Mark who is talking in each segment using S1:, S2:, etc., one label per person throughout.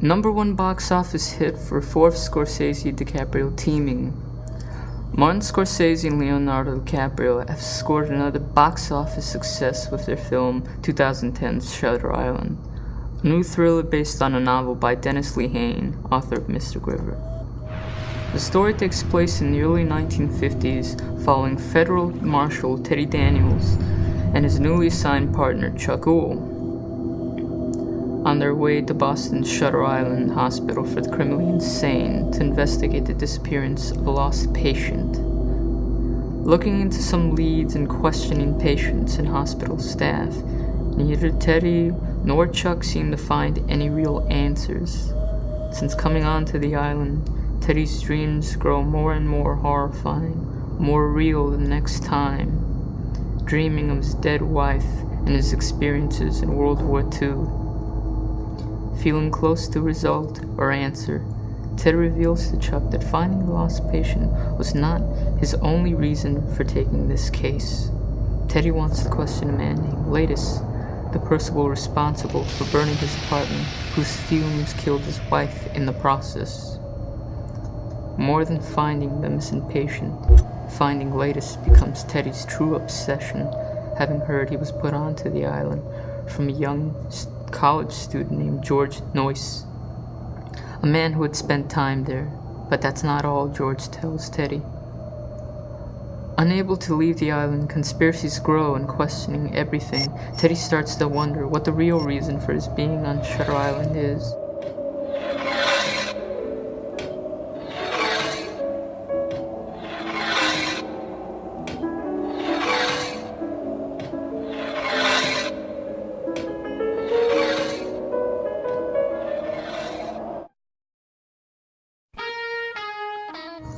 S1: #1 box office hit for fourth Scorsese-DiCaprio teaming. Martin Scorsese and Leonardo DiCaprio have scored another box office success with their film 2010's Shutter Island, a new thriller based on a novel by Dennis Lehane, author of Mystic River. The story takes place in the early 1950s following federal marshal Teddy Daniels and his newly assigned partner Chuck Ull on their way to Boston's Shutter Island Hospital for the criminally insane to investigate the disappearance of a lost patient. Looking into some leads and questioning patients and hospital staff, neither Teddy nor Chuck seem to find any real answers. Since coming onto the island, Teddy's dreams grow more and more horrifying, more real the next time, dreaming of his dead wife and his experiences in World War II. Feeling close to result or answer, Ted reveals to Chuck that finding the lost patient was not his only reason for taking this case. Teddy wants to question a man named Lattice, the person responsible for burning his apartment, whose fumes killed his wife in the process. More than finding the missing patient, finding Lattice becomes Teddy's true obsession, having heard he was put onto the island from a young college student named George Noyce, a man who had spent time there, but that's not all George tells Teddy. Unable to leave the island, conspiracies grow and questioning everything, Teddy starts to wonder what the real reason for his being on Shutter Island is.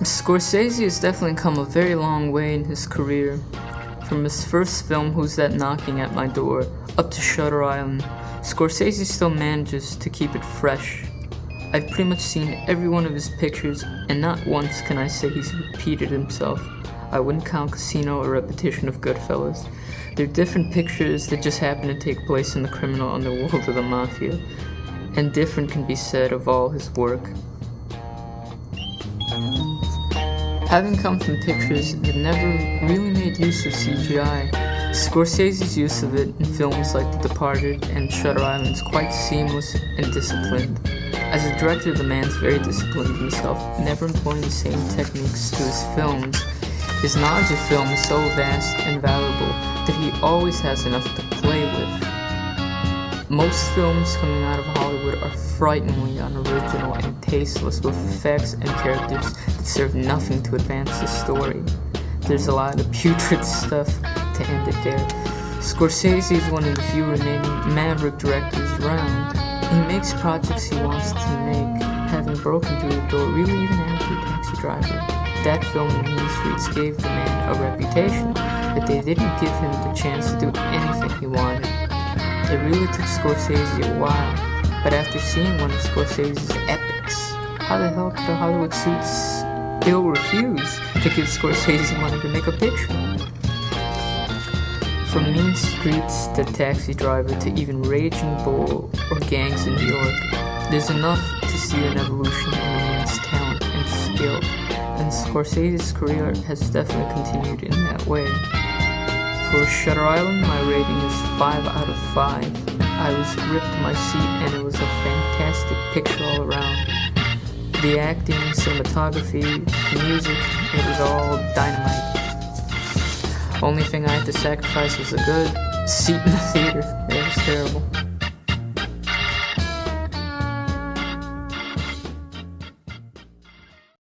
S1: Scorsese has definitely come a very long way in his career. From his first film, Who's That Knocking at My Door, up to Shutter Island, Scorsese still manages to keep it fresh. I've pretty much seen every one of his pictures, and not once can I say he's repeated himself. I wouldn't count Casino a repetition of Goodfellas. They're different pictures that just happen to take place in the criminal underworld of the Mafia, and different can be said of all his work. Having come from pictures that never really made use of CGI, Scorsese's use of it in films like The Departed and Shutter Island is quite seamless and disciplined. As a director, the man's very disciplined himself, never employing the same techniques to his films. His knowledge of film is so vast and valuable that he always has enough to play with. Most films coming out of Hollywood are frighteningly unoriginal and tasteless, with effects and characters that serve nothing to advance the story. There's a lot of putrid stuff to end it there. Scorsese is one of the few remaining maverick directors around. He makes projects he wants to make, having broken through the door really even after Taxi Driver. That film and Mean Streets gave the man a reputation, but they didn't give him the chance to do anything he wanted. It really took Scorsese a while, but after seeing one of Scorsese's epics, how the hell could the Hollywood suits still refuse to give Scorsese money to make a picture? From Mean Streets to Taxi Driver to even Raging Bull or Gangs in New York, there's enough to see an evolution in the man's talent and skill, and Scorsese's career has definitely continued in that way. For Shutter Island, my rating is 5 out of 5. I was gripped to my seat and it was a fantastic picture all around. The acting, cinematography, the music, it was all dynamite. Only thing I had to sacrifice was a good seat in the theater. It was terrible.